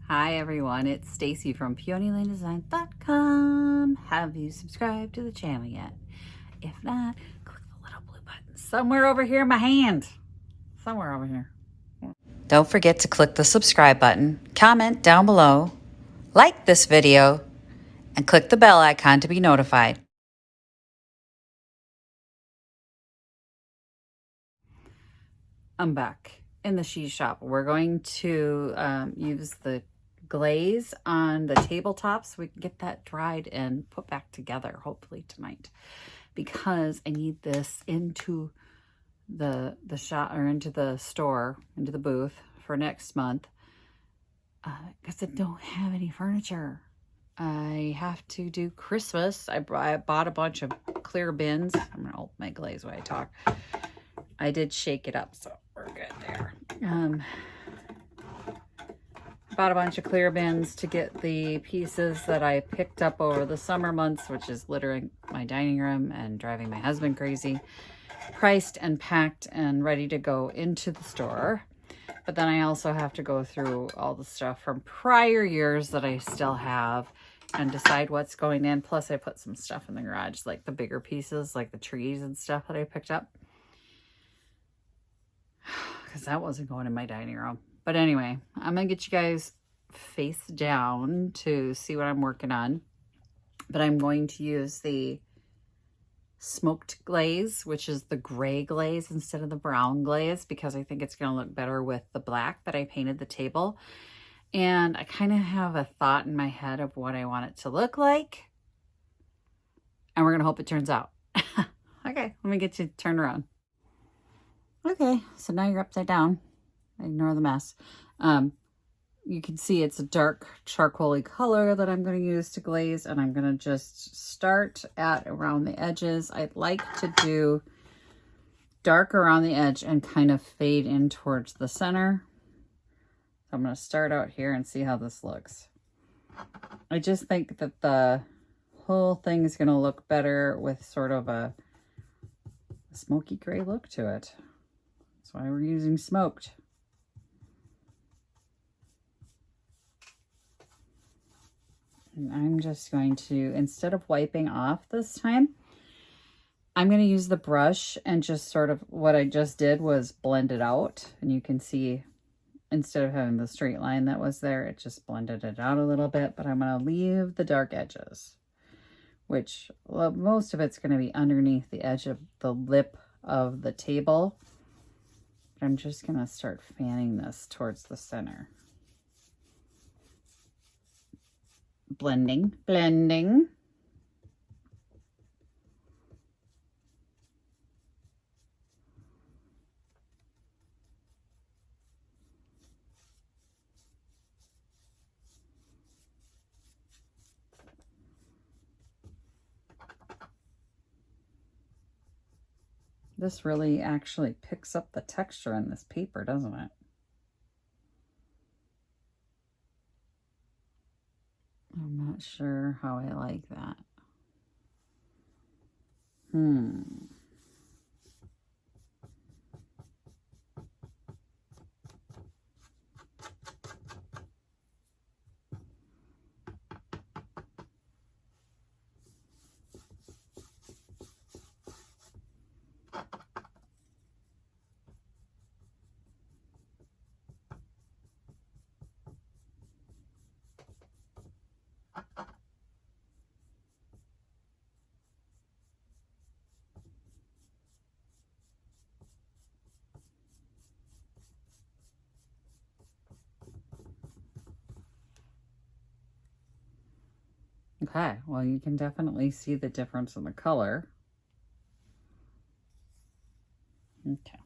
Hi everyone, it's Stacy from PeonyLaneDesign.com. Have you subscribed to the channel yet? If not, click the little blue button somewhere over here in my hand. Somewhere over here. Don't forget to click the subscribe button, comment down below, like this video, and click the bell icon to be notified. I'm back in the she shop. We're going to use the glaze on the tabletop so we can get that dried and put back together hopefully tonight, because I need this into the shop, or into the store, into the booth for next month, because I don't have any furniture. I have to do Christmas. I bought a bunch of clear bins. I'm gonna open my glaze while I talk. I did shake it up, so we're good there. Bought a bunch of clear bins to get the pieces that I picked up over the summer months, which is littering my dining room and driving my husband crazy, priced and packed and ready to go into the store. But then I also have to go through all the stuff from prior years that I still have and decide what's going in. Plus I put some stuff in the garage, like the bigger pieces, like the trees and stuff that I picked up, because that wasn't going in my dining room. But anyway, I'm gonna get you guys face down to see what I'm working on. But I'm going to use the smoked glaze, which is the gray glaze instead of the brown glaze, because I think it's going to look better with the black that I painted the table. And I kind of have a thought in my head of what I want it to look like, and we're going to hope it turns out. Okay, let me get you turned around. Okay, so now you're upside down. Ignore the mess. You can see it's a dark charcoaly color that I'm going to use to glaze, and I'm going to just start at around the edges. I'd like to do dark around the edge and kind of fade in towards the center. So I'm going to start out here and see how this looks. I just think that the whole thing is going to look better with sort of a smoky gray look to it. That's why we're using smoked. And I'm just going to, instead of wiping off this time, I'm going to use the brush and just sort of, what I just did was blend it out. And you can see, instead of having the straight line that was there, it just blended it out a little bit. But I'm going to leave the dark edges, which, well, most of it's going to be underneath the edge of the lip of the table. But I'm just going to start fanning this towards the center. Blending. This really actually picks up the texture in this paper, doesn't it? I'm not sure how I like that. Okay, well, you can definitely see the difference in the color. Okay.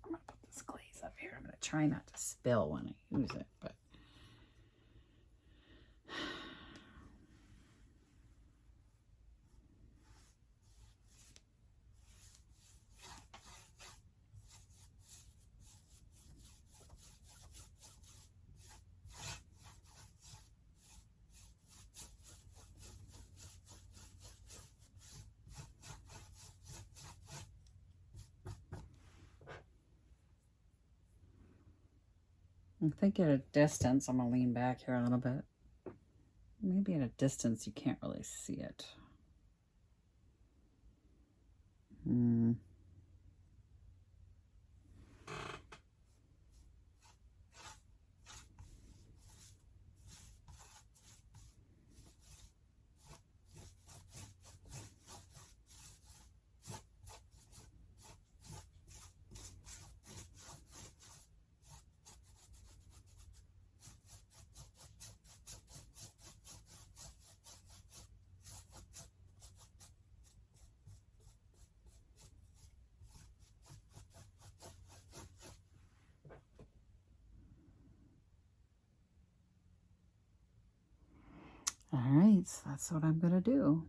I'm going to put this glaze up here. I'm going to try not to spill when I use it, but I think at a distance, I'm going to lean back here a little bit. Maybe at a distance you can't really see it. All right, so that's what I'm going to do.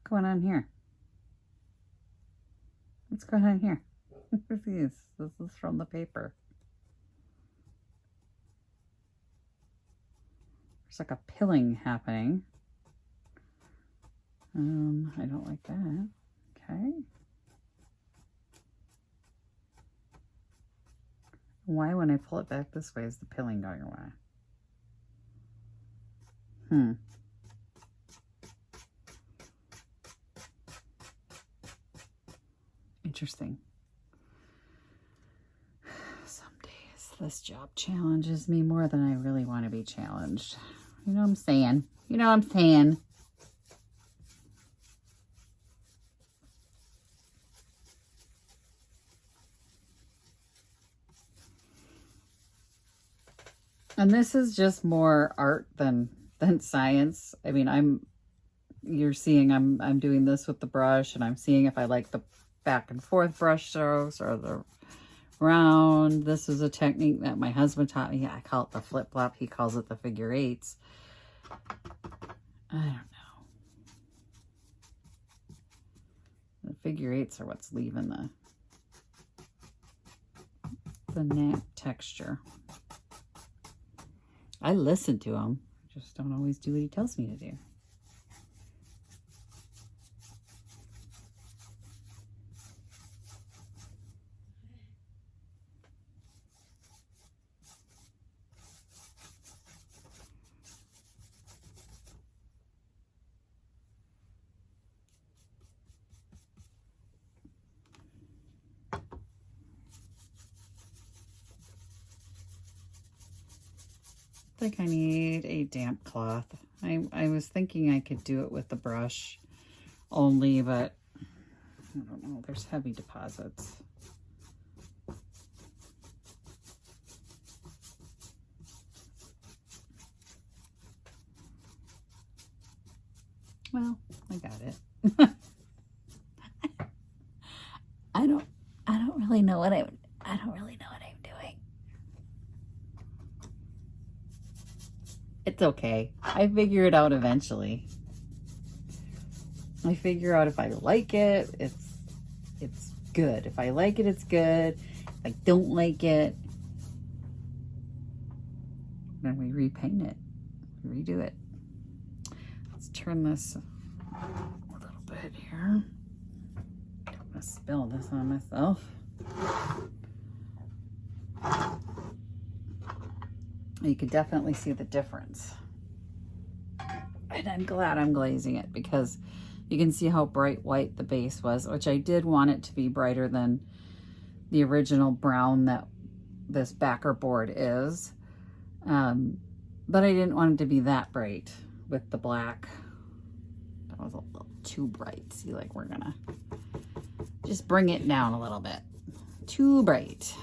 What's going on here? What's going on here? This is from the paper. There's like a pilling happening. I don't like that. Okay. Why, when I pull it back this way, is the pilling going away? Interesting. Some days this job challenges me more than I really want to be challenged. You know what I'm saying? You know what I'm saying? And this is just more art than science. I mean, you're seeing I'm doing this with the brush, and I'm seeing if I like the back and forth brush strokes or the round. This is a technique that my husband taught me. I call it the flip flop. He calls it the figure eights. I don't know. The figure eights are what's leaving the nap texture. I listen to him. I just don't always do what he tells me to do. I think I need a damp cloth. I was thinking I could do it with the brush only, but I don't know. There's heavy deposits. Well, I got it. I don't really know what I'm doing. It's okay. I figure it out eventually. I figure out if I like it, it's good. If I like it, it's good. If I don't like it, then we repaint it, redo it. Let's turn this a little bit here. Don't want to spill this on myself. You can definitely see the difference. And I'm glad I'm glazing it because you can see how bright white the base was, which I did want it to be brighter than the original brown that this backer board is. But I didn't want it to be that bright with the black. That was a little too bright. See, like we're gonna just bring it down a little bit. Too bright.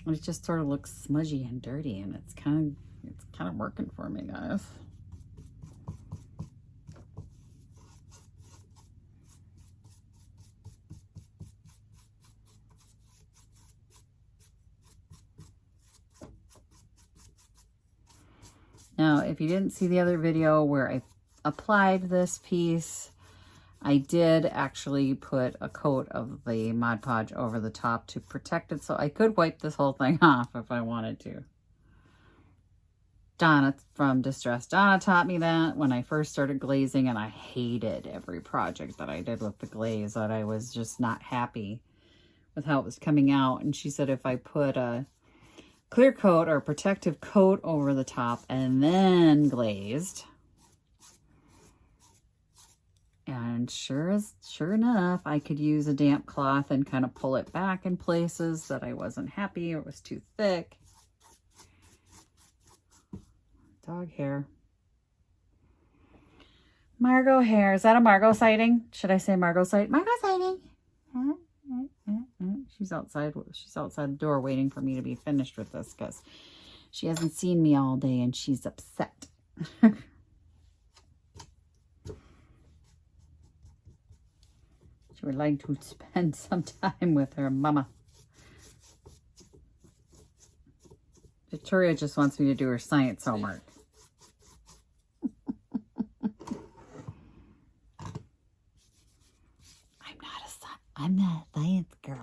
It just sort of looks smudgy and dirty, and it's kind of working for me, guys. Now, if you didn't see the other video where I applied this piece, I did actually put a coat of the Mod Podge over the top to protect it, so I could wipe this whole thing off if I wanted to. Donna from Distress Donna taught me that when I first started glazing, and I hated every project that I did with the glaze, that I was just not happy with how it was coming out. And she said if I put a clear coat or a protective coat over the top and then glazed, and sure enough, I could use a damp cloth and kind of pull it back in places that I wasn't happy or it was too thick. Dog hair. Margot hair. Is that a Margot sighting? Should I say Margot sighting? Margot sighting. She's outside. She's outside the door waiting for me to be finished with this because she hasn't seen me all day and she's upset. She would like to spend some time with her mama. Victoria just wants me to do her science homework. I'm not a science girl.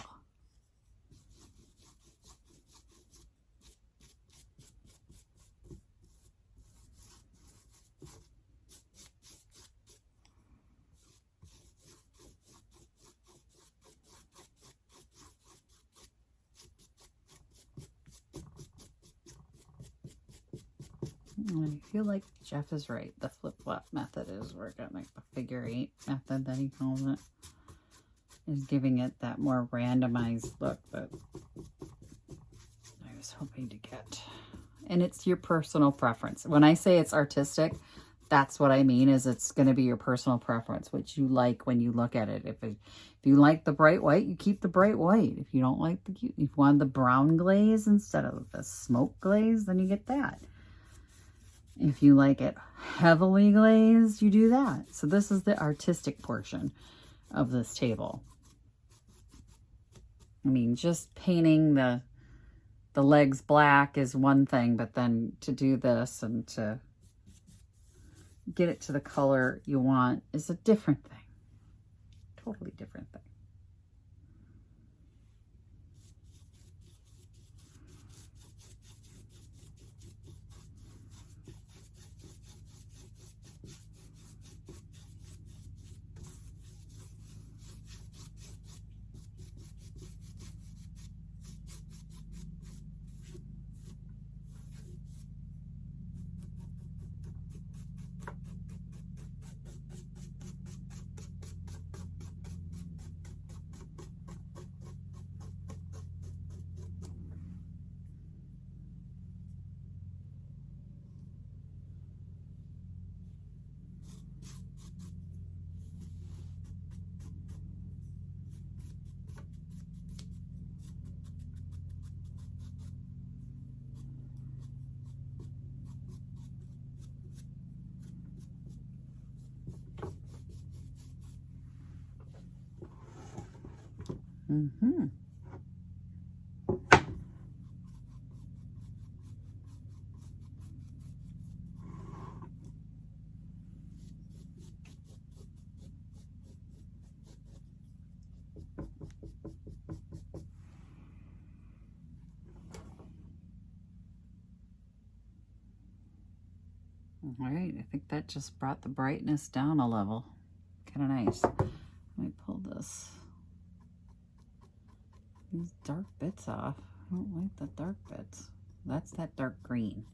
I feel like Jeff is right. The flip-flop method is working, like the figure 8 method that he calls it. Is giving it that more randomized look that I was hoping to get. And it's your personal preference. When I say it's artistic, that's what I mean, is it's going to be your personal preference, what you like when you look at it. If you like the bright white, you keep the bright white. If you don't like if you want the brown glaze instead of the smoke glaze, then you get that. If you like it heavily glazed, you do that. So this is the artistic portion of this table. I mean, just painting the legs black is one thing, but then to do this and to get it to the color you want is a different thing. Totally different thing. Mm-hmm. All right, I think that just brought the brightness down a level. Kind of nice. Let me pull these dark bits off. I don't like the dark bits. That's that dark green.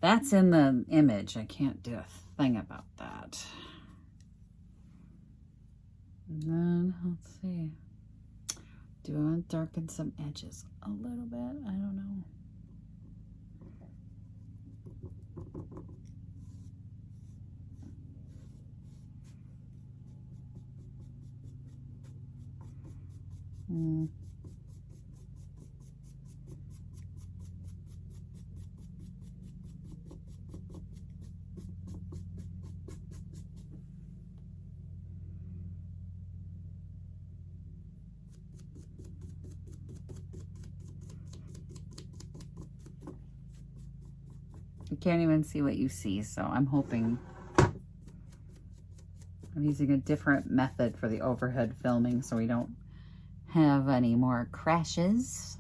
That's in the image. I can't do a thing about that. And then, let's see. Do I want to darken some edges a little bit? I don't know. You can't even see what you see, so I'm hoping. I'm using a different method for the overhead filming so we don't have any more crashes.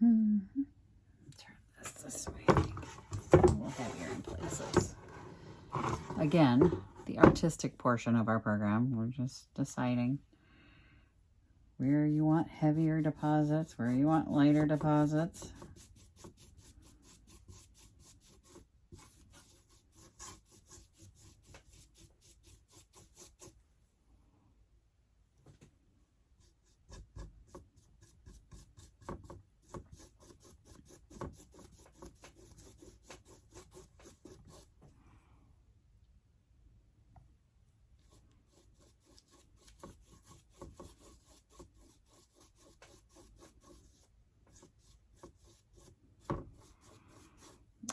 Turn this way. A little heavier in places. Again, the artistic portion of our program, we're just deciding where you want heavier deposits, where you want lighter deposits.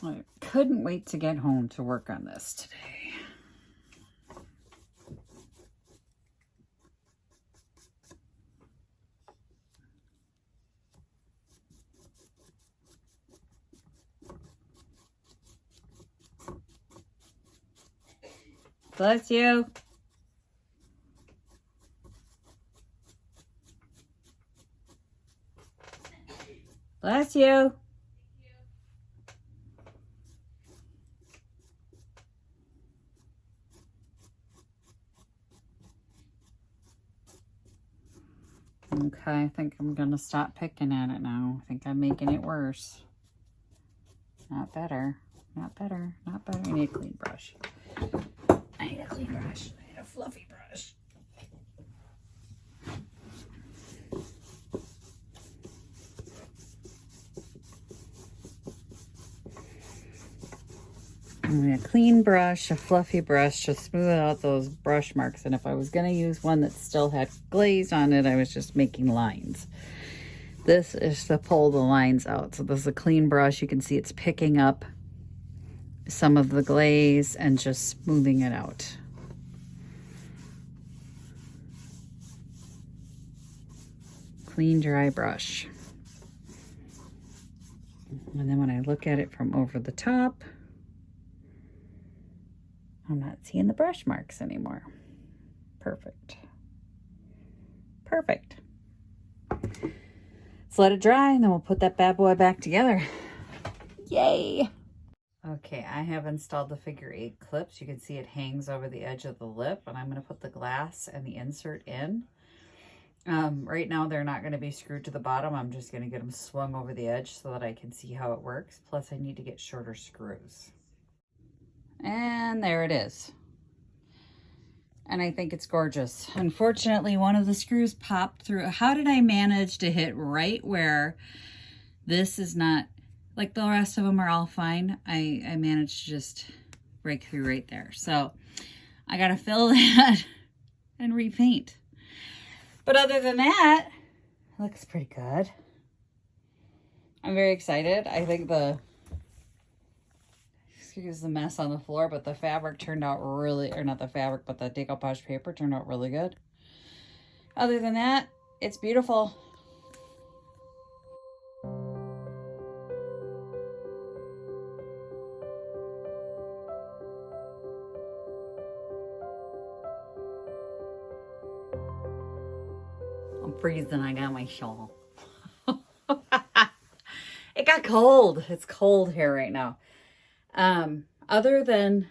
I couldn't wait to get home to work on this today. Bless you. Bless you. Okay, I think I'm gonna stop picking at it now. I think I'm making it worse. Not better. Not better. Not better. I need a clean brush. I need a clean brush. I need a fluffy brush. I need a clean brush, a fluffy brush to smooth out those brush marks. And if I was going to use one that still had glaze on it, I was just making lines. This is to pull the lines out. So this is a clean brush. You can see it's picking up some of the glaze and just smoothing it out. Clean, dry brush. And then when I look at it from over the top, I'm not seeing the brush marks anymore. Perfect. Perfect. Let's let it dry and then we'll put that bad boy back together. Yay! Okay, I have installed the figure 8 clips. You can see it hangs over the edge of the lip, and I'm going to put the glass and the insert in. Right now they're not going to be screwed to the bottom. I'm just going to get them swung over the edge so that I can see how it works. Plus I need to get shorter screws. And there it is. And I think it's gorgeous. Unfortunately, one of the screws popped through. How did I manage to hit right where this is not, like the rest of them are all fine. I managed to just break through right there. So I got to fill that and repaint. But other than that, it looks pretty good. I'm very excited. I think excuse the mess on the floor, but the fabric turned out really, or not the fabric, but the decoupage paper turned out really good. Other than that, it's beautiful. freezing. I got my shawl. It got cold. It's cold here right now. Other than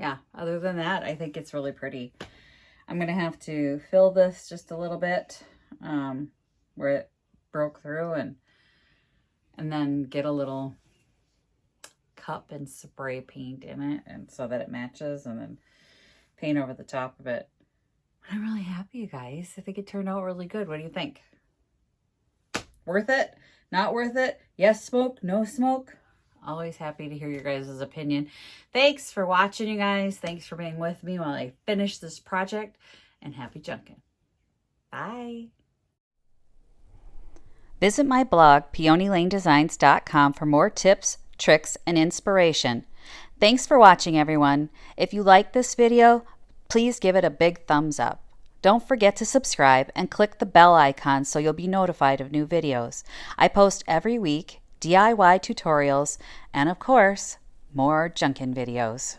that, I think it's really pretty. I'm going to have to fill this just a little bit where it broke through and then get a little cup and spray paint in it and so that it matches, and then paint over the top of it. I'm really happy, you guys. I think it turned out really good. What do you think? Worth it? Not worth it? Yes smoke? No smoke? Always happy to hear your guys' opinion. Thanks for watching, you guys. Thanks for being with me while I finish this project, and happy junking. Bye. Visit my blog, peonylanedesigns.com, for more tips, tricks, and inspiration. Thanks for watching, everyone. If you like this video, please give it a big thumbs up. Don't forget to subscribe and click the bell icon so you'll be notified of new videos. I post every week DIY tutorials and, of course, more junkin' videos.